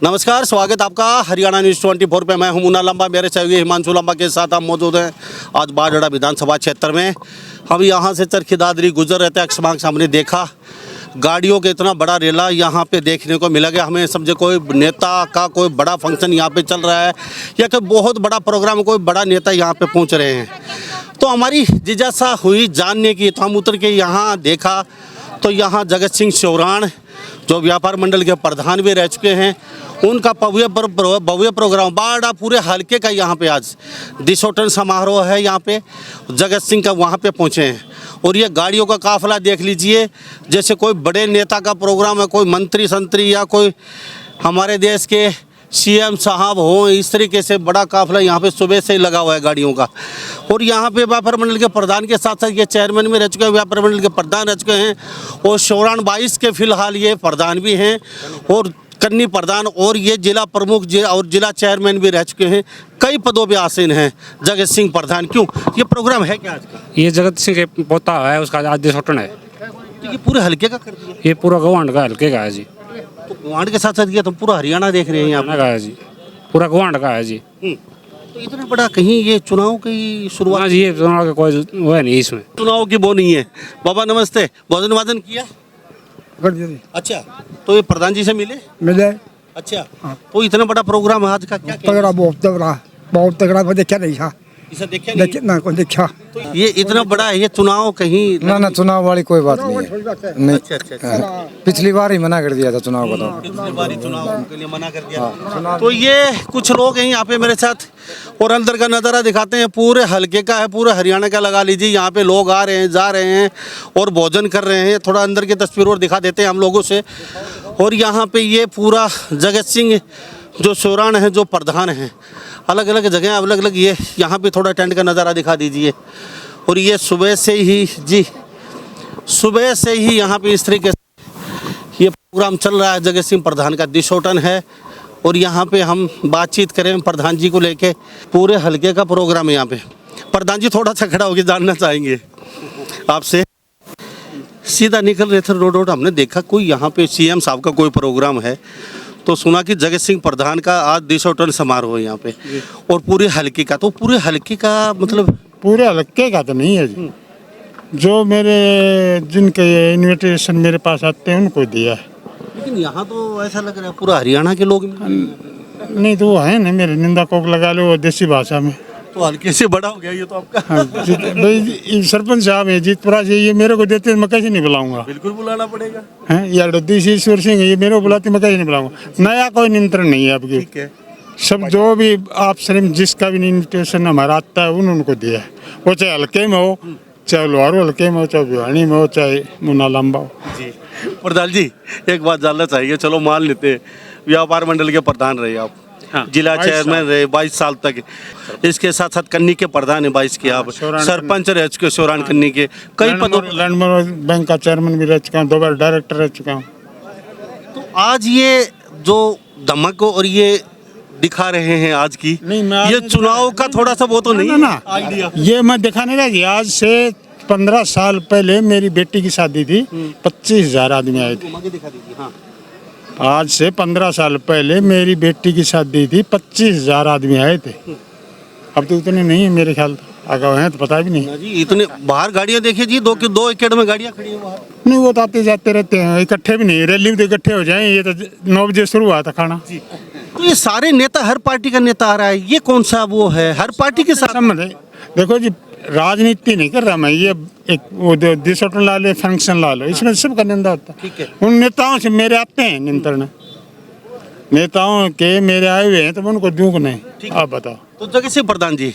नमस्कार, स्वागत आपका हरियाणा न्यूज़ 24 पे। मैं हूं मुन्ना लंबा, मेरे सहयोगी हिमांशु लंबा के साथ हम मौजूद हैं आज बारडा विधानसभा क्षेत्र में। हम यहां से चरखी दादरी गुजर रहे थे, अक्षमांग हमने देखा गाड़ियों के इतना बड़ा रेला यहाँ पे देखने को मिला। गया हमें समझे कोई नेता का कोई बड़ा फंक्शन यहाँ पे चल रहा है या कोई बहुत बड़ा प्रोग्राम, कोई बड़ा नेता यहाँ पे पहुँच रहे हैं। तो हमारी जिज्ञासा हुई जानने की, तो हम उतर के यहाँ देखा तो यहाँ जगत सिंह शोराण जो व्यापार मंडल के प्रधान भी रह चुके हैं, उनका भव्य प्रोग्राम बारडा पूरे हल्के का यहाँ पे आज दिशोटन समारोह है। यहाँ पे जगत सिंह का वहाँ पे पहुँचे हैं और ये गाड़ियों का काफिला देख लीजिए, जैसे कोई बड़े नेता का प्रोग्राम है, कोई मंत्री संतरी या कोई हमारे देश के सीएम साहब हो, इस तरीके से बड़ा काफिला यहाँ पे सुबह से ही लगा हुआ है गाड़ियों का। और यहाँ पे व्यापार मंडल के प्रधान के साथ साथ ये चेयरमैन भी रह चुके हैं, व्यापार मंडल के प्रधान रह चुके हैं और शोराण 22 के फिलहाल ये प्रधान भी हैं और कन्नी प्रधान और ये जिला प्रमुख और जिला चेयरमैन भी रह चुके हैं। कई पदों पे आसीन हैं जगत सिंह प्रधान। क्यों ये प्रोग्राम है क्या आज का? ये जगत सिंह के पोता है, उसका आज दिशोटन है। तो ये पूरे हल्के का कर दिया? ये पूरा गवांड का हल्के का है जी। तो गवांड के साथ साथ ये तो पूरा हरियाणा देख रहे हैं यहाँ का है जी, पूरा गवांड का है जी। तो इतना बड़ा कहीं ये चुनाव की शुरुआत जी, ये चुनाव का कोई वो है नहीं इसमें, चुनाव की वो नहीं है। बाबा नमस्ते, भोजन वादन किया? कर दिया। अच्छा, तो ये प्रधान जी से मिले? अच्छा, तो इतना बड़ा प्रोग्राम आज का क्या तगड़ा, बहुत तगड़ा। मैं देखा नहीं था, इसे देखा नहीं? ना कोई देखा। तो ये इतना बड़ा है, ये चुनाव कहीं ना चुनाव वाली कोई बात नहीं है। नहीं, अच्छा। पिछली बार ही मना कर दिया था चुनाव को, तो पिछली बारी चुनाव के लिए मना कर दिया। तो ये कुछ लोग हैं यहाँ पे मेरे साथ और अंदर का नज़ारा दिखाते हैं। पूरे हल्के का है, पूरे हरियाणा का लगा लीजिए। यहाँ पे लोग आ रहे हैं, जा रहे हैं और भोजन कर रहे हैं। थोड़ा अंदर की तस्वीर और दिखा देते हैं हम लोगों से। और यहाँ पे ये पूरा जगत सिंह जो शोराण है, जो प्रधान हैं, अलग अलग जगह अलग अलग, ये यहाँ पे थोड़ा टेंट का नज़ारा दिखा दीजिए। और ये सुबह से ही यहाँ पे इस तरीके से ये प्रोग्राम चल रहा है। जगत सिंह प्रधान का दिशोटन है और यहाँ पे हम बातचीत करें प्रधान जी को लेके। पूरे हल्के का प्रोग्राम है यहाँ पे। प्रधान जी थोड़ा सा खड़ा होकर जानना चाहेंगे आपसे। सीधा निकल रहे थे रोड हमने देखा कोई यहाँ पे सीएम साहब का कोई प्रोग्राम है, तो सुना कि जगत सिंह प्रधान का आज दिशोटन समारोह है यहाँ पे और पूरे हल्के का। तो पूरे हल्के का मतलब? पूरे हल्के का तो नहीं है जी, जो मेरे जिनके इनविटेशन मेरे पास आते हैं उनको दिया है। लेकिन यहाँ तो ऐसा लग रहा है पूरा हरियाणा के लोग नहीं तो वो है ना, मेरे निंदा कोक लगा लो देसी भाषा में। तो हल्के से बड़ा हो गया ये तो आपका। हाँ, भाई सरपंच साहब है जीतपुरा से, ये मेरे को देते मैं कैसे नहीं बुलाऊंगा? बिल्कुल बुलाना पड़ेगा। हैं यार ईश्वर सिंह ये मेरे को बुलाते मैं कैसे नहीं बुलाऊंगा? नया कोई नियंत्रण नहीं है आपकी। ठीक है, सब जो भी आप सिर्फ जिसका भी इन्विटेशन हमारा आता है उनको दिया है, वो चाहे हल्के में हो, चाहे लोहारू हल्के में हो, चाहे भिवानी में हो, चाहे मुन्ना लंबा हो जी। प्रधान जी एक बात जानना चाहिए, चलो मान लेते हैं व्यापार मंडल के प्रधान रहे आप, हाँ, जिला चेयरमैन रहे 22 साल तक, इसके साथ साथ कन्नी के प्रधान है 22 के, आप सरपंच रह चुके शोराण कन्नी के, कई पदों लैंड बैंक का चेयरमैन भी रह चुका हूँ, 2 बार डायरेक्टर रह चुका हूँ। तो आज ये जो धमक और ये दिखा रहे हैं आज की, ये चुनाव का थोड़ा सा वो तो नहीं ना आइडिया? ये मैं दिखाने लगी। आज से 15 साल पहले मेरी बेटी की शादी थी, 25,000 आदमी आए थे। आज से 15 साल पहले मेरी बेटी की शादी थी, 25,000 आदमी आए थे। अब तो इतने नहीं है मेरे ख्याल, अगर हैं तो पता भी नहीं जी। इतने बाहर गाड़ियां देखिए जी, 2 एकड़ में गाड़ियां खड़ी है बाहर। नहीं वो तो आते जाते रहते हैं, इकट्ठे भी नहीं, रैली में तो इकट्ठे हो जाए। ये तो 9 बजे शुरू हुआ था खाना। तो ये सारे नेता, हर पार्टी का नेता आ रहा है, ये कौन सा वो है? हर पार्टी के साथ संबंध है। देखो जी, राजनीति नहीं कर रहा मैं, ये एक वो दिशोटन ला लो, फंक्शन ला लो, इसमें सबका निंदा होता है। उन नेताओं से मेरे आते हैं नियंत्रण, नेताओं के मेरे आए हुए हैं तो मैं उनको दूँ नहीं। आप बताओ। तो जगत सिंह प्रधान जी,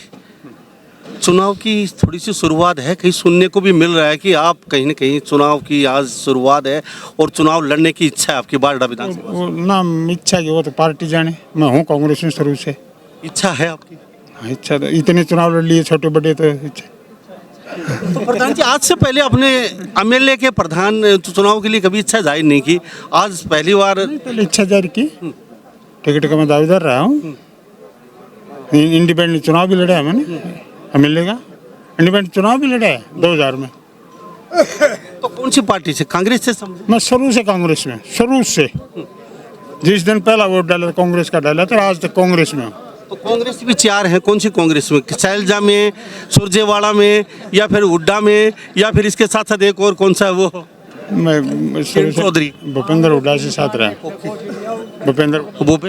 चुनाव की थोड़ी सी शुरुआत है, कहीं सुनने को भी मिल रहा है कि आप कहीं ना कहीं चुनाव की आज शुरुआत है और चुनाव लड़ने की इच्छा है आपकी बारडा विधानसभा? वो नाम इच्छा की वो तो पार्टी जाने, मैं हूँ कांग्रेस में शुरू से। इच्छा है आपकी? हाँ, इच्छा तो इतने चुनाव लड़ लिए छोटे बड़े, तो इच्छा। तो प्रधान जी आज से पहले अपने एमएलए के प्रधान चुनाव के लिए कभी इच्छा जाहिर नहीं की, आज पहली बार पहले इच्छा जाहिर की। टिकट का मैं दावेदार रहा हूँ, इंडिपेंडेंट चुनाव भी लड़ा है मैंने, एमएलए का इंडिपेंडेंट चुनाव भी लड़ा है 2000 में। तो कौन सी पार्टी से? कांग्रेस से? मैं शुरू से कांग्रेस में, शुरू से। जिस दिन पहला वोट डाला कांग्रेस का डाला था, आज तक कांग्रेस में हूँ। तो कांग्रेस भी 4 हैं, कौन सी कांग्रेस में? सैलजा में, सुरजेवाड़ा में, या फिर हुड्डा में, या फिर इसके साथ साथ एक और कौन सा है वो? मैं चौधरी। भूपेंद्र हुड्डा से साथ रहा। भूपेंद्र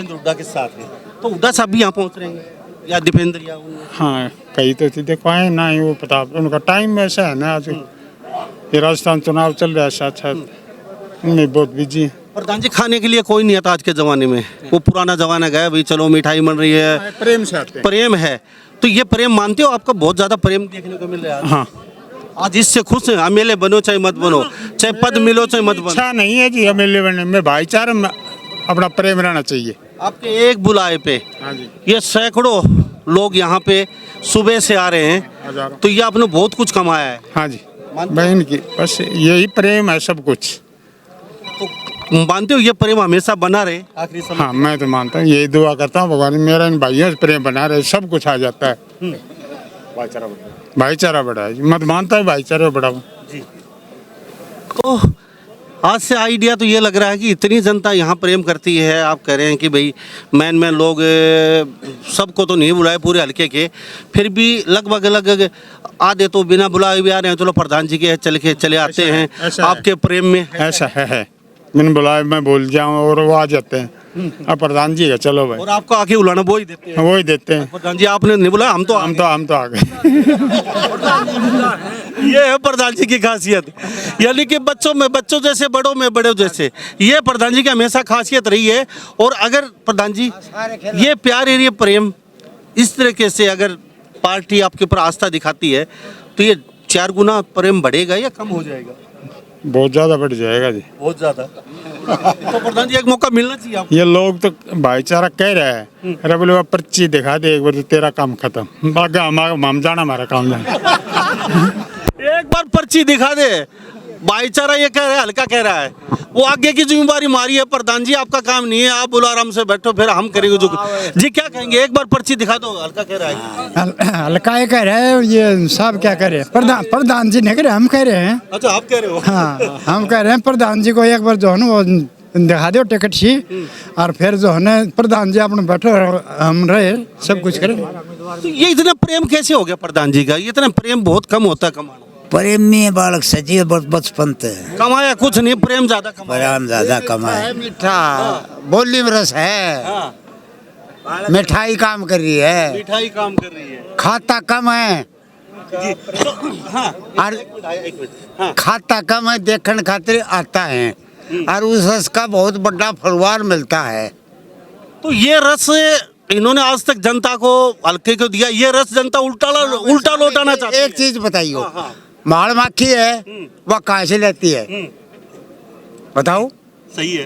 हुड्डा के साथ है। तो हुड्डा साहब भी यहाँ पहुँच रहे हैं या दीपेंद्र या हाँ, कई तो थी, देखो आए ना ही वो पता, उनका टाइम ऐसा है ना, आज ये राजस्थान चुनाव चल रहा है, साथ साथ उनमें बहुत बिजी है। प्रधान जी, खाने के लिए कोई नहीं आता आज के जमाने में, वो पुराना जमाना गया भाई, चलो मिठाई बन रही है, प्रेम से आते हैं। प्रेम है। तो ये प्रेम मानते हो? आपका बहुत ज्यादा प्रेम देखने को मिल रहा है हाँ, आज, इससे खुश हैं? एमएलए बनो चाहे मत बनो, चाहे पद मिलो चाहे मत बनो, अच्छा नहीं है जी एमएलए बनने में, भाईचारा में अपना प्रेम रहना चाहिए। आपके एक बुलाए पे हाँ जी, ये सैकड़ों लोग यहाँ पे सुबह से आ रहे हैं, हजारों। तो ये आपने बहुत कुछ कमाया है। हाँ जी, बहन की बस यही प्रेम है सब कुछ। तो मानते हो ये प्रेम हमेशा बना रहे आखिरी समय? हाँ, मैं तो मानता हूँ, यही दुआ करता हूँ भगवान मेरा इन भाइयों से प्रेम बना रहे, सब कुछ आ जाता है। भाईचारा बढ़ा है, मत मानता है भाईचारा बढ़ा। तो आज से आइडिया तो ये लग रहा है कि इतनी जनता यहाँ प्रेम करती है, आप कह रहे हैं कि भाई मैन लोग सबको तो नहीं बुलाए पूरे हल्के के, फिर भी लगभग आधे तो बिना बुलाए भी आ रहे हैं, चलो प्रधान जी के चले आते हैं आपके प्रेम में। ऐसा है, मैंने बुलाया मैं बोल जाऊँ और वो आ जाते हैं। अब प्रधान जी है, चलो भाई, और आपको आके बुलाना वो ही देते हैं? वो ही देते हैं। प्रधान जी आपने नहीं बुलाया, हम तो आ गए। ये है प्रधान जी की खासियत, यानी कि बच्चों में बच्चों जैसे, बड़ों में बड़ों जैसे, ये प्रधान जी की हमेशा खासियत रही है। और अगर प्रधान जी ये प्यार और ये प्रेम इस तरीके से अगर पार्टी आपके ऊपर आस्था दिखाती है, तो ये 4 गुना प्रेम बढ़ेगा या कम हो जाएगा? बहुत ज्यादा बढ़ जाएगा जी, बहुत ज्यादा। तो प्रधान जी एक मौका मिलना चाहिए आपको। ये लोग तो भाईचारा कह रहे हैं, अरे बोले पर्ची दिखा दे एक बार तो तेरा काम खत्म, बाकी हम जाना, हमारा काम जाना। एक बार पर्ची दिखा दे, भाईचारा ये कह रहा है, हल्का कह रहा है, वो आगे की जिम्मेदारी हमारी है। प्रधान जी आपका काम नहीं है, आप बोलो आराम से बैठो, फिर हम करेंगे जो। जी क्या कहेंगे? एक बार पर्ची दिखा दो, हल्का कह रहा है। हल्का ये कह रहे हैं, ये सब क्या कह रहे हैं? प्रधान जी नहीं कह रहे, हम कह रहे हैं। अच्छा, आप कह रहे हो? हाँ, हम कह रहे हैं प्रधान जी को एक बार जो है ना वो दिखा दो टिकट सी, और फिर जो है ना प्रधान जी अपने बैठो, हम रहे सब कुछ करें। तो ये इतना प्रेम कैसे हो गया प्रधान जी का? ये इतना प्रेम बहुत कम होता है कमाना। प्रेम में बालक सजी बचपन से कमाया कुछ नहीं, प्रेम ज्यादा कमाया। प्रेम ज्यादा कमाए। मीठा बोली में रस है, हाँ, मिठाई काम कर रही है, मिठाई काम कर रही है खाता कम है, जी। तो, हाँ, और एक मिनट, हाँ, खाता कम है, देखने खातिर आता है, और उस रस का बहुत बड़ा फलवार मिलता है। तो ये रस इन्होंने आज तक जनता को हल्के को दिया, ये रस जनता उल्टा लौटाना चाहती है। एक चीज बताइयो, हाँ, हाँ। माल माखी है वह कहाँ से लेती है बताओ? सही है,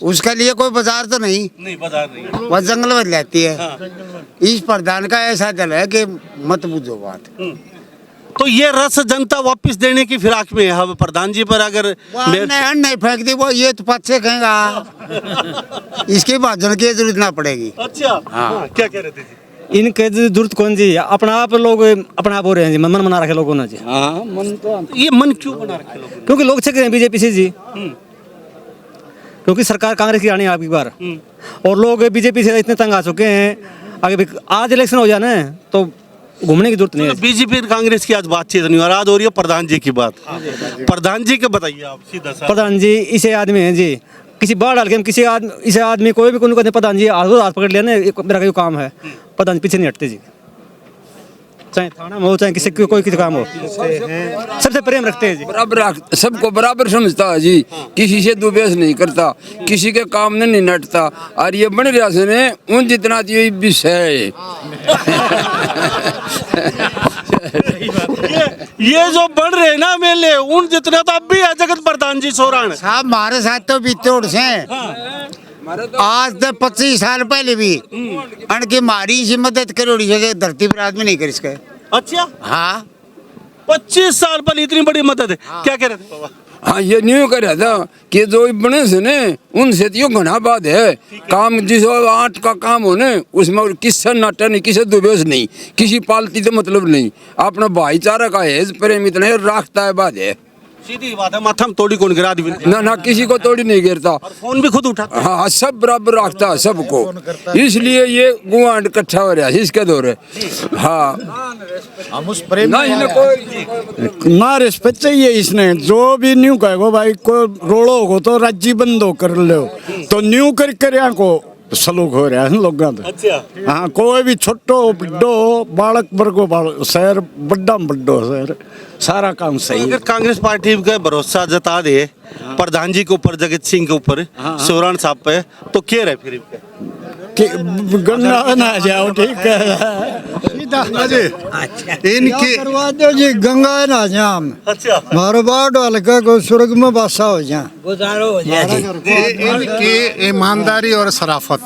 उसके लिए कोई बाजार तो नहीं, बाजार नहीं, वह जंगल में लेती है। हाँ। इस प्रधान का ऐसा दल है कि मत पूछो बात। तो ये रस जनता वापस देने की फिराक में है। अब प्रधान जी पर अगर नहीं फेंक दी वो, ये तो पच्चे कहेगा, इसकी भाजन की जरूरत ना पड़ेगी। अच्छा, हाँ, क्या कह रहे थे जी? इनके जरूरत कौन जी, अपना आप लोग अपना आप हो रहे हैं जी, मन बना रखे लोगों ने जी। हाँ, मन तो ये मन क्यों बना रखे लोग? क्योंकि लोग छक रहे हैं बीजेपी से जी, क्योंकि सरकार कांग्रेस की आनी है आपकी बार, और लोग बीजेपी से इतने तंग आ चुके हैं। आगे आज इलेक्शन हो जाना है तो घूमने की जरूरत नहीं है। बीजेपी और कांग्रेस की आज बातचीत नहीं, और आज हो रही है प्रधान जी की बात। प्रधान जी के बताइए आप सीधा सा। प्रधान जी इसे आदमी है जी, किसी बाढ़ डाल के हम किसी इसे आदमी कोई भी कोई प्रधान जी हाथ पकड़ लिया ना, मेरा कोई काम है, प्रधान पीछे नहीं हटते जी, चाहे थाना में हो चाहे किसी कोई किसी काम हो, सबसे प्रेम रखते हैं जी। बराबर सबको बराबर समझता है जी, किसी से दुबेस नहीं करता, किसी के काम में नहीं नटता, और ये बन रहा से ने उन जितना ये विषय ये जो बढ़ रहे ना मेले, उन जितना तो अब भी है जगत प्रधान जी सोरान साहब हमारे साथ तो बीते उड़ से आज से 25 साल पहले भी अनकी मारी सी मदद करोड़ी जगह धरती पर आदमी नहीं कर इसके। अच्छा, हाँ 25 साल पहले इतनी बड़ी मदद है। क्या कह रहे थे बाबा? हाँ, ये न्यू कर रहा था कि जो बने से ने उनसे तो घना बात है, काम जिस आठ का काम हो ने उसमें किससे नाटा नहीं, किसी दुबेस नहीं, किसी पालती तो मतलब नहीं, अपना भाईचारा का है प्रेम इतना रखता है बात है। सीधी बात है, माथा में तोड़ी कौन गिरा आदमी ने? ना ना किसी को तोड़ी नहीं गिरता। और फोन भी खुद उठाता है। हाँ सब बराबर रखता है सबको, इसलिए ये गुआंड इकट्ठा हो रहा है इसके दौरे। हाँ हम उस प्रेम ना इन्हें कोई ना रिस्पेक्ट चाहिए इसने, जो भी न्यू कहेगो भाई को रोड़ो हो तो राज्य बंद हो कर लो, तो न्यू कर कर को सलूक हो रहा है लोगों का। अच्छा हाँ कोई भी छोटो बिड्डो बालक वर्गो शहर बड्डा बड्डो शहर सारा काम सही अगर है। कांग्रेस पार्टी का भरोसा जता दे प्रधान जी के ऊपर, जगत सिंह के ऊपर, शिवरान साहब पे, तो क्या रहे फिर इनका? कि गंगा ना जाओ ठीक है इनकी करवा दो जी, गंगा ना जाम अच्छा मारो बाढ़ डाल के को स्वर्ग में बासा हो जा। इनकी ईमानदारी और शराफत,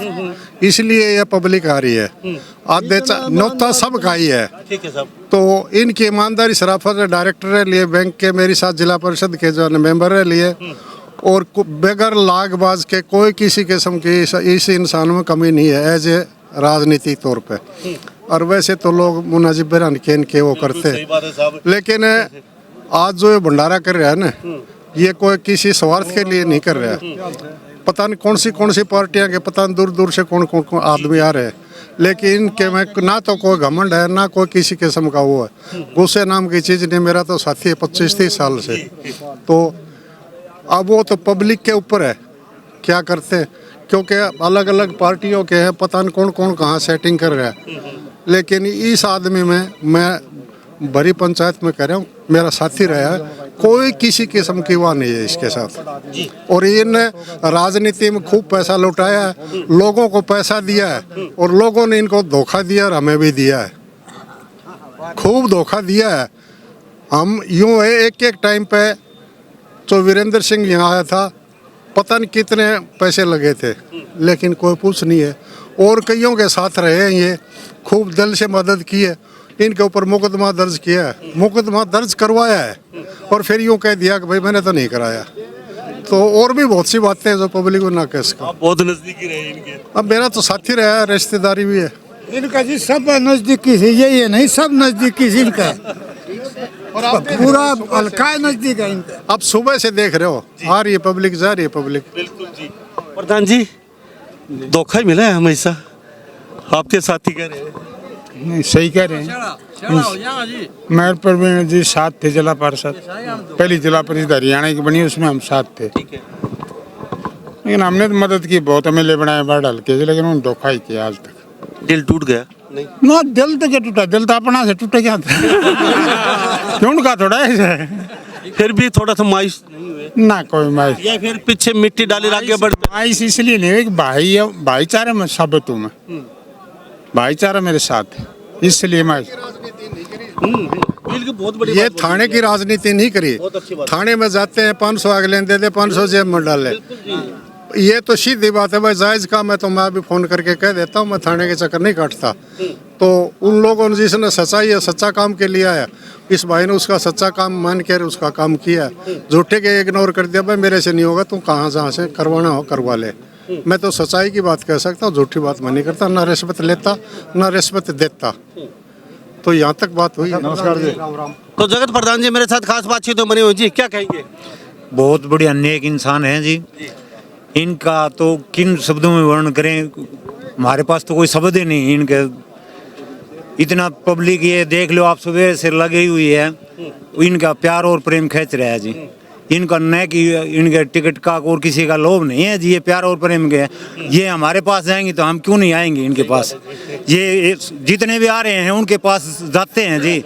इसलिए ये पब्लिक आ रही है। आधे नौता सब का ही है, ठीक है साहब। तो इनकी ईमानदारी शराफत डायरेक्टर है लिए बैंक के, मेरे साथ जिला परिषद के जो मेंबर है लिए, और बगैर लागबाज के कोई किसी किस्म की इस इंसान में कमी नहीं है एज ए राजनीतिक तौर पे। और वैसे तो लोग मुनाजिब बहरान के इनके वो करते सही बात है साहब। हैं, लेकिन आज जो ये भंडारा कर रहा है ना, ये कोई किसी स्वार्थ के लिए नहीं कर रहा है। पता नहीं कौन सी पार्टियां के, पता नहीं दूर दूर से कौन आदमी आ रहे हैं, लेकिन इनके में ना तो कोई घमंड है ना कोई किसी किस्म का वो है। गुस्से नाम की चीज़ नहीं, मेरा तो साथी है 25-30 साल से। तो अब वो तो पब्लिक के ऊपर है क्या करते हैं, क्योंकि अलग अलग पार्टियों के हैं, पता नहीं कौन कहाँ सेटिंग कर रहा है। लेकिन इस आदमी में मैं बड़ी पंचायत में कह रहा हूँ, मेरा साथी रहा है, कोई किसी किस्म की वाह नहीं है इसके साथ। और इनने राजनीति में खूब पैसा लुटाया है, लोगों को पैसा दिया है, और लोगों ने इनको धोखा दिया और हमें भी दिया है, खूब धोखा दिया है। हम यूँ है एक टाइम पे तो वीरेंद्र सिंह यहाँ आया था, पता नहीं कितने पैसे लगे थे, लेकिन कोई पूछ नहीं है। और कईयों के साथ रहे हैं, ये खूब दिल से मदद की है, इनके ऊपर मुकदमा दर्ज किया है, मुकदमा दर्ज करवाया है, और फिर यूँ कह दिया कि भाई मैंने तो नहीं कराया। तो और भी बहुत सी बातें हैं जो पब्लिक को ना कह सका। बहुत नजदीकी रहे इनके। अब मेरा तो साथी रहा है, रिश्तेदारी भी है। इनका जी सब नजदीकी से, यही है नहीं सब नजदीकी से इनका, पूरा हल्का नजदीक है इनका। अब सुबह से देख रहे हो, आ रही है पब्लिक, जा रही है पब्लिक। बिल्कुल जी। प्रधान जी धोखा ही मिला है हमेशा, आपके साथी कह रहे हैं। नहीं सही कह रहे हैं। मेयर प्रवीण जी साथ थे जिला परिषद, पहली जिला परिषद हरियाणा की बनी उसमें हम साथ थे, लेकिन हमने तो मदद की बहुत, हमें ले बनाए बाढ़ डाल के, लेकिन उन्होंने धोखा ही किया आज तक। दिल टूट गया नहीं? ना दिल तो क्या टूटा, दिल तो अपना से टूटे क्या क्यों उनका थोड़ा है। फिर भी थोड़ा सा मायूस नहीं हुए? ना कोई माई, या फिर पीछे मिट्टी डाली आगे बढ़ते? माइस इसलिए नहीं है कि भाई है, भाईचारे में साबित हूँ मैं, भाईचारा मेरे साथ है, इसलिए मैं बहुत बड़ी ये बात थाने की राजनीति नहीं करी। बहुत अच्छी बात। थाने में जाते हैं 500 अगले दे दे, 500 जेब में डाले। ये तो सीधी बात है भाई, जायज काम है तो मैं भी फोन करके कह देता हूँ, मैं थाने के चक्कर नहीं काटता। तो उन लोगों ने जिसने सच्चाई है, सच्चा काम के लिया है, इस भाई ने उसका सच्चा काम मान कर उसका काम किया है। झूठे के इग्नोर कर दिया, भाई मेरे से नहीं होगा, तू कहाँ जहाँ से करवाना हो करवा ले। मैं तो सच्चाई की बात कह सकता हूँ, झूठी बात मैं नहीं करता, ना रिश्वत लेता ना रिश्वत देता। तो यहाँ तक बात हुई। नमस्कार जी। तो जगत प्रधान जी मेरे साथ खास बातचीत बनी हुई जी, क्या कहेंगे? बहुत बढ़िया नेक इंसान हैं जी, इनका तो किन शब्दों में वर्णन करें, हमारे पास तो कोई शब्द ही नहीं इनके। इतना पब्लिक ये देख लो आप, सुबह से लगी हुई है, इनका प्यार और प्रेम खींच रहा है जी। इनका न कि इनके टिकट का और किसी का लोभ नहीं है जी, ये प्यार और प्रेम के। ये हमारे पास जाएंगे तो हम क्यों नहीं आएंगे इनके पास। ये जितने भी आ रहे हैं उनके पास जाते हैं जी,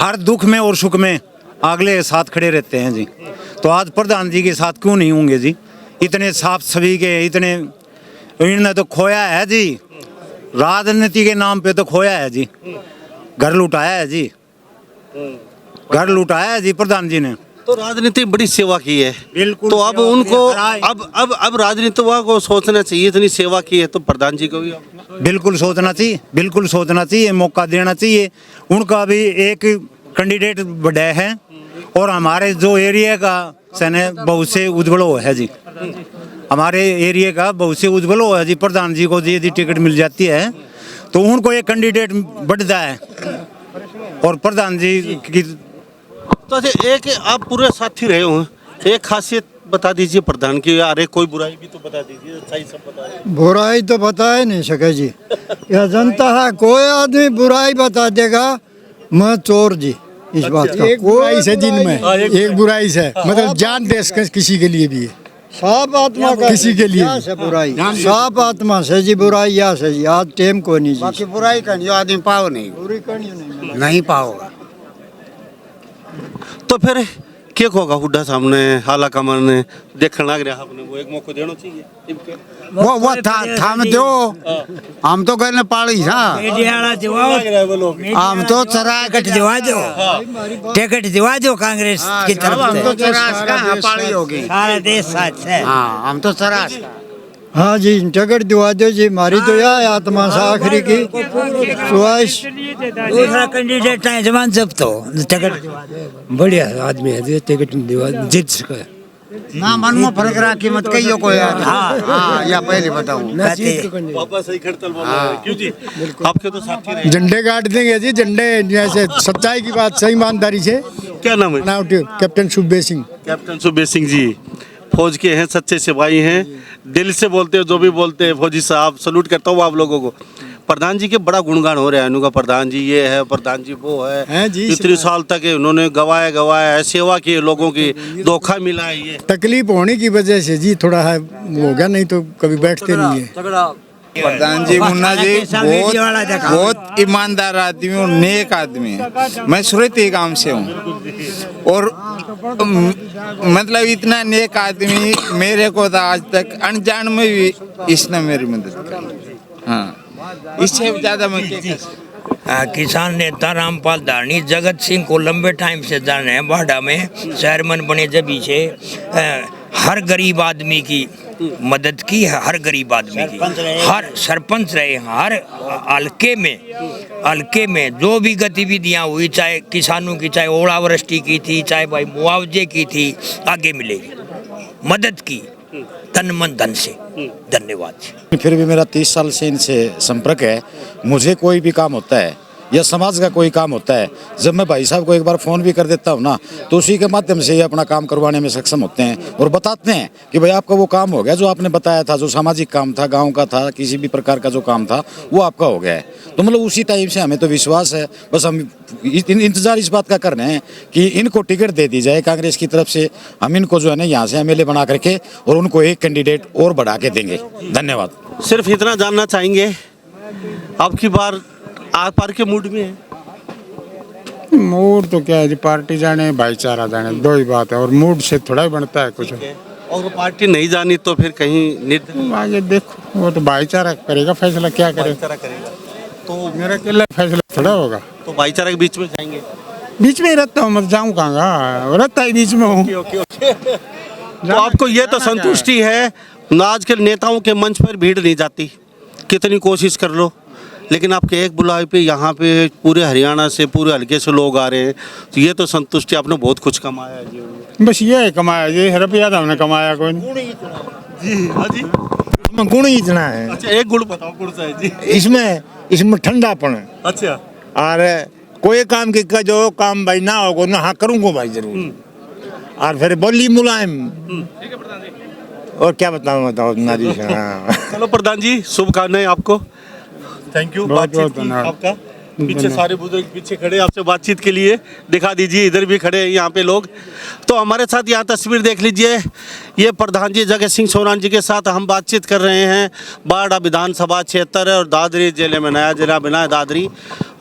हर दुख में और सुख में अगले साथ खड़े रहते हैं जी। तो आज प्रधान जी के साथ क्यों नहीं होंगे जी, इतने साफ सभी के, इतने इन्होंने तो खोया है जी, राजनीति के नाम पे तो खोया है जी, घर लुटाया है जी, घर लुटाया है जी प्रधान जी ने। तो राजनीति बड़ी सेवा की है, बिल्कुल। तो अब उनको अब राजनीतिवा को सोचना चाहिए, इतनी सेवा की है तो प्रधान जी को भी बिल्कुल सोचना चाहिए, बिल्कुल सोचना चाहिए, मौका देना चाहिए। उनका भी एक कैंडिडेट बढ़ा है, और हमारे जो एरिया का सन है बहुत से उज्जवल है जी, हमारे एरिया का बहुत से उज्जवल है जी। प्रधान जी को यदि टिकट मिल जाती है तो उनको एक कैंडिडेट बढ़ता है, और प्रधान जी की तो अच्छा, एक आप पूरे साथी रहे हो, एक खासियत बता दीजिए प्रधान की, अरे कोई बुराई भी तो बता दीजिए, सही सब बता दीजिए। बुराई तो बता ही नहीं सके जी, यह जनता है, कोई आदमी बुराई बता देगा मैं चोर जी, इस बात का एक बुराई से दिन में एक बुराई से मतलब जान दे किसी के लिए भी है। साफ आत्मा का किसी के लिए यहाँ से बुराई, साफ आत्मा से जी बुराई यहाँ से जी, आज टेम को नहीं जी, बाकी बुराई करनी जो आदमी पाओ नहीं, बुरी करनी नहीं। नहीं पाओगा। तो फिर क्या होगा हुड्डा सामने हाला कमर ने देखने लग रहा आपने, वो एक मौका देना चाहिए वो थाम दो, हम तो कहने पाड़ी था, हम तो चरा टिकट दिवा दो, टिकट दिवा दो कांग्रेस की तरफ हम तो से, चरास का पाड़ी होगी, सारा देश साथ है। हाँ हम तो चरास का। हाँ जी, टिकट दिवा दो जी, हमारी तो यह आत्मा से आखिरी की ख्वाहिश। दूसरा कैंडिडेट है जमान जब तो टिकट दिवा दो, बढ़िया आदमी है जो टिकट दिवा जीत सके। ना मन में फर्क रहा कीमत कही हो कोई हाँ या पहले बताऊँ वापस सही खड़तल बोल रहे हैं, क्यों जी आपके तो साथी रहे। झंडे गाड़ देंगे जी, झंडे जैसे सच्चाई की बात, सही ईमानदारी से। क्या नाम है? कैप्टन सुखबीर सिंह। कैप्टन सुखबीर सिंह जी फौज के हैं, सच्चे सिपाही हैं, दिल से बोलते हैं जो भी बोलते हैं। फौजी साहब सलूट करता हूँ आप लोगों को। प्रधान जी के बड़ा गुणगान हो रहा है, उनका प्रधान जी ये है, प्रधान जी वो है, हैं जी, इतने साल तक उन्होंने गवाया है, सेवा की है लोगों की, धोखा मिला है ये। तकलीफ होने की वजह से जी थोड़ा है वो हो गया, नहीं तो कभी बैठते नहीं है। प्रधान जी मुन्ना जी बहुत ईमानदार आदमी और नेक आदमी है। मैं सूरती गांव से हूँ और मतलब इतना नेक आदमी मेरे को तो आज तक अनजान में भी इसने मेरी मदद की। हाँ, इससे ज्यादा मैं क्या कर सकता। किसान नेता रामपाल धारणी जगत सिंह को लंबे टाइम से जाने हैं, बाढ़ा में चेयरमैन बने जब से हर गरीब आदमी की मदद की है, हर गरीब आदमी की, हर सरपंच रहे, हर हल्के में जो भी गतिविधियां हुई, चाहे किसानों की, चाहे ओलावृष्टि की थी, चाहे भाई मुआवजे की थी, आगे मिलेगी, मदद की तन मन धन से। धन्यवाद। फिर भी मेरा 30 साल से इनसे संपर्क है। मुझे कोई भी काम होता है या समाज का कोई काम होता है, जब मैं भाई साहब को एक बार फ़ोन भी कर देता हूँ ना, तो उसी के माध्यम से ये अपना काम करवाने में सक्षम होते हैं और बताते हैं कि भाई आपका वो काम हो गया जो आपने बताया था, जो सामाजिक काम था, गांव का था, किसी भी प्रकार का जो काम था वो आपका हो गया है। तो मतलब उसी टाइम से हमें तो विश्वास है, बस हम इंतज़ार इस बात का कर रहे हैं कि इनको टिकट दे दी जाए कांग्रेस की तरफ से। हम इनको जो है ना यहाँ से MLA बना करके और उनको एक कैंडिडेट और बढ़ा के देंगे। धन्यवाद। सिर्फ इतना जानना चाहेंगे, आपकी बार आर पार के मूड में है? मूड तो क्या है जी, पार्टी जाने भाईचारा जाने, दो ही बात है, और मूड से थोड़ा ही बनता है कुछ। और वो पार्टी नहीं जानी तो फिर कहीं निर्दलीय आगे देखो, वो तो भाईचारा करेगा फैसला, क्या करेगा भाईचारा करेगा। तो मेरा अकेला फैसला थोड़ा होगा। तो भाईचारा के बीच में जाएंगे? बीच में ही रहता हूँ, मत जाऊँ कहाँ, रहता ही बीच में हूँ। ओके। तो आपको ये तो संतुष्टि है ना, आजकल नेताओं के मंच पर भीड़ नहीं जाती, कितनी कोशिश कर लो, लेकिन आपके एक बुलावे पे यहाँ पे पूरे हरियाणा से, पूरे हल्के से लोग आ रहे हैं, तो ये तो संतुष्टि, आपने बहुत कुछ कमाया है जीवन में। बस ये है कमाया, ये रुपया तो हमने कमाया कोई नहीं। जी हाँ जी, गुण ही इतना है। अच्छा एक गुण बताओ, गुण सा है जी। इसमें ठंडापन है। अच्छा, और कोई काम की का जो काम भाई ना होगा ना, हाँ करूँगा भाई जरूर। और फिर बोली मुलायम, और क्या बताऊँ नारी। चलो प्रधान जी, शुभकामनाएं आपको। Thank you. बहुत बातचीत धन्यवाद। आपका, पीछे सारे बुजुर्ग पीछे खड़े आपसे बातचीत के लिए, दिखा दीजिए, इधर भी खड़े हैं यहाँ पे लोग। तो हमारे साथ यहाँ तस्वीर देख लीजिए, ये प्रधान जी जगत सिंह सोरान जी के साथ हम बातचीत कर रहे हैं। बाड़ा विधानसभा क्षेत्र और दादरी जिले में नया जिला बना है दादरी,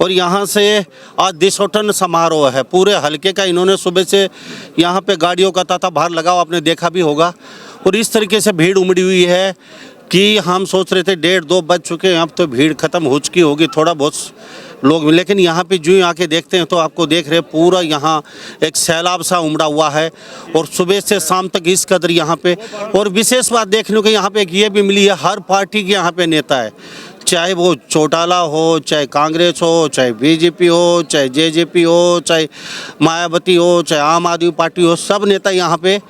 और यहाँ से आज दिशोटन समारोह है पूरे हल्के का। इन्होंने सुबह से यहाँ पे गाड़ियों का तांता बाहर लगा, आपने देखा भी होगा, और इस तरीके से भीड़ उमड़ी हुई है कि हम सोच रहे थे 1:30-2 बज चुके हैं, अब तो भीड़ खत्म हो चुकी होगी, थोड़ा बहुत लोग, लेकिन यहाँ पे जो आके देखते हैं तो आपको देख रहे पूरा यहाँ एक सैलाब सा उमड़ा हुआ है, और सुबह से शाम तक इस कदर यहाँ पे। और विशेष बात देखने को यहाँ पे एक ये भी मिली है, हर पार्टी के यहाँ पे नेता है, चाहे वो चौटाला हो, चाहे कांग्रेस हो, चाहे BJP हो, चाहे JJP हो, चाहे मायावती हो, चाहे आम आदमी पार्टी हो, सब नेता यहाँ पे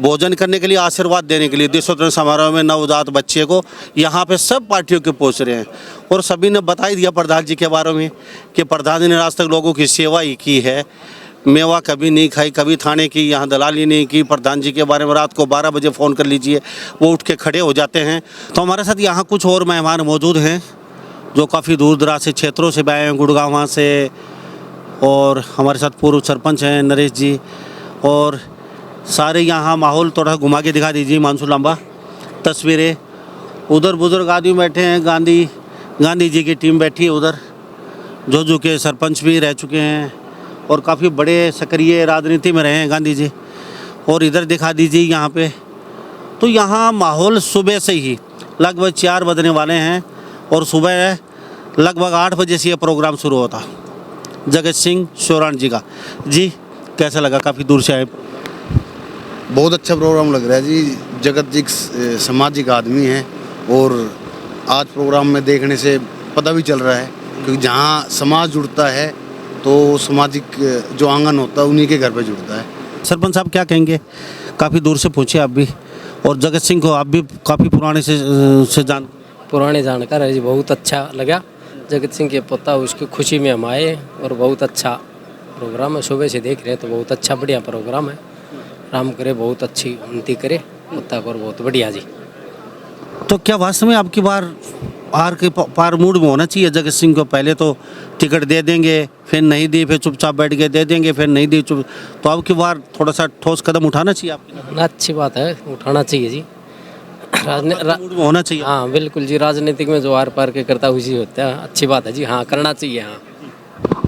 भोजन करने के लिए, आशीर्वाद देने के लिए दिशोत्तरण समारोह में नवजात बच्चे को यहाँ पे सब पार्टियों के पहुँच रहे हैं। और सभी ने बता ही दिया प्रधान जी के बारे में कि प्रधान जी ने आज तक लोगों की सेवा ही की है, मेवा कभी नहीं खाई, कभी थाने की यहाँ दलाली नहीं की। प्रधान जी के बारे में रात को 12 बजे फ़ोन कर लीजिए, वो उठ के खड़े हो जाते हैं। तो हमारे साथ यहाँ कुछ और मेहमान मौजूद हैं जो काफ़ी दूर दराज से क्षेत्रों से आए हैं, गुड़गांव से। और हमारे साथ पूर्व सरपंच हैं नरेश जी। और सारे यहाँ माहौल थोड़ा घुमा के दिखा दीजिए हिमांशु लांबा, तस्वीरें। उधर बुजुर्ग आदमी बैठे हैं, गांधी जी की टीम बैठी है उधर, जो के सरपंच भी रह चुके हैं और काफ़ी बड़े सक्रिय राजनीति में रहे हैं गांधी जी। और इधर दिखा दीजिए यहाँ पे, तो यहाँ माहौल सुबह से ही लगभग 4 बजने वाले हैं और सुबह लगभग 8 बजे से ये प्रोग्राम शुरू होता। जगत सिंह शोराण जी का। जी कैसा लगा, काफ़ी दूर से आए? बहुत अच्छा प्रोग्राम लग रहा है जी। जगत जी सामाजिक आदमी हैं और आज प्रोग्राम में देखने से पता भी चल रहा है, क्योंकि जहाँ समाज जुड़ता है तो सामाजिक जो आंगन होता है उन्हीं के घर पे जुड़ता है। सरपंच साहब क्या कहेंगे, काफ़ी दूर से पूछे आप भी, और जगत सिंह को आप भी काफ़ी पुराने से पुराने जानकार है जी। बहुत अच्छा लगा, जगत सिंह के पोता उसकी खुशी में हम आए और बहुत अच्छा प्रोग्राम है। सुबह से देख रहे हैं तो बहुत अच्छा बढ़िया प्रोग्राम है। राम करे बहुत अच्छी उन्नति करे पोता को, बहुत बढ़िया जी। तो क्या वास्तव में आपकी बार आर के पार मूड में होना चाहिए जगत सिंह को? पहले तो टिकट दे देंगे, फिर नहीं दी, फिर चुपचाप बैठ के दे देंगे, फिर नहीं दी चुप, तो आपकी बार थोड़ा सा ठोस कदम उठाना चाहिए आपकी। अच्छी बात है, उठाना चाहिए जी। मूड में होना चाहिए। हाँ बिल्कुल जी, राजनीतिक में जो आर पार के करता उसी होता है। अच्छी बात है जी, हाँ करना चाहिए। हाँ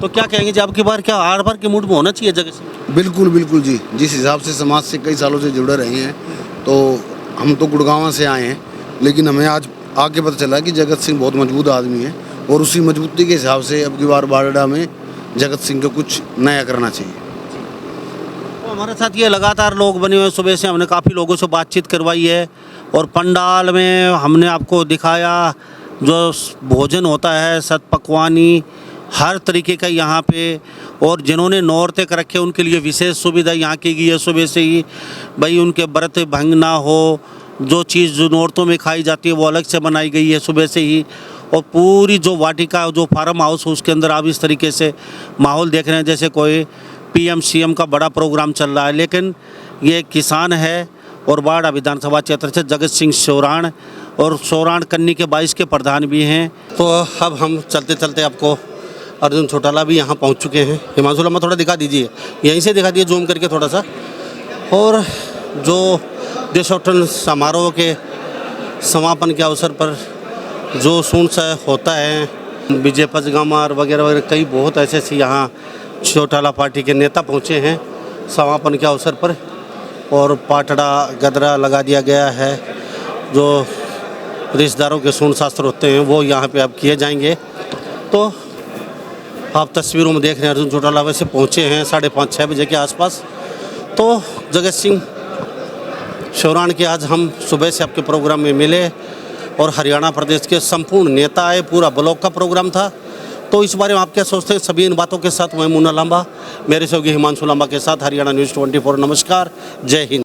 तो क्या कहेंगे जी, आपकी बार क्या आर पार के मूड में होना चाहिए जगत सिंह? बिल्कुल बिल्कुल जी। जिस हिसाब से समाज से कई सालों से जुड़े रहे हैं, तो हम तो गुड़गांव से आए हैं, लेकिन हमें आज आगे पता चला कि जगत सिंह बहुत मजबूत आदमी है और उसी मजबूती के हिसाब से अब की बार बारडा में जगत सिंह को कुछ नया करना चाहिए। तो हमारे साथ ये लगातार लोग बने हुए, सुबह से हमने काफ़ी लोगों से बातचीत करवाई है और पंडाल में हमने आपको दिखाया जो भोजन होता है सत पकवानी हर तरीके का यहाँ पे। और जिन्होंने नौरते कर रखे उनके लिए विशेष सुविधा यहाँ की गई है सुबह से ही, भाई उनके व्रत भंग ना हो। जो चीज़ जो नौरतों में खाई जाती है वो अलग से बनाई गई है सुबह से ही। और पूरी जो वाटिका जो फार्म हाउस उसके अंदर आप इस तरीके से माहौल देख रहे हैं जैसे कोई PM CM का बड़ा प्रोग्राम चल रहा है। लेकिन ये किसान है और बाड़ा विधानसभा क्षेत्र से जगत सिंह शोराण, और शोराण कन्नी के 22 के प्रधान भी हैं। तो अब हम चलते चलते आपको अर्जुन चौटाला भी यहाँ पहुँच चुके हैं। हिमांशु लांबा थोड़ा दिखा दीजिए, यहीं से दिखा दीजिए जूम करके थोड़ा सा। और जो देशोत्थान समारोह के समापन के अवसर पर जो सुन सा होता है, विजय पचगामार वगैरह वगैरह कई बहुत ऐसे ऐसे यहाँ चौटाला पार्टी के नेता पहुँचे हैं समापन के अवसर पर। और पाटड़ा गदरा लगा दिया गया है, जो रिश्तेदारों के सुन शास्त्र होते हैं वो यहाँ पे अब किए जाएंगे। तो आप तस्वीरों में देख रहे हैं अर्जुन चौटाला वैसे पहुँचे हैं 5:30-6 बजे के आसपास। तो जगत सिंह शोराण के आज हम सुबह से आपके प्रोग्राम में मिले और हरियाणा प्रदेश के संपूर्ण नेता आए, पूरा ब्लॉक का प्रोग्राम था। तो इस बारे में आप क्या सोचते हैं? सभी इन बातों के साथ मैं मुन्ना लांबा, मेरे सहयोगी हिमांशु लांबा के साथ हरियाणा न्यूज़ 24। नमस्कार, जय हिंद।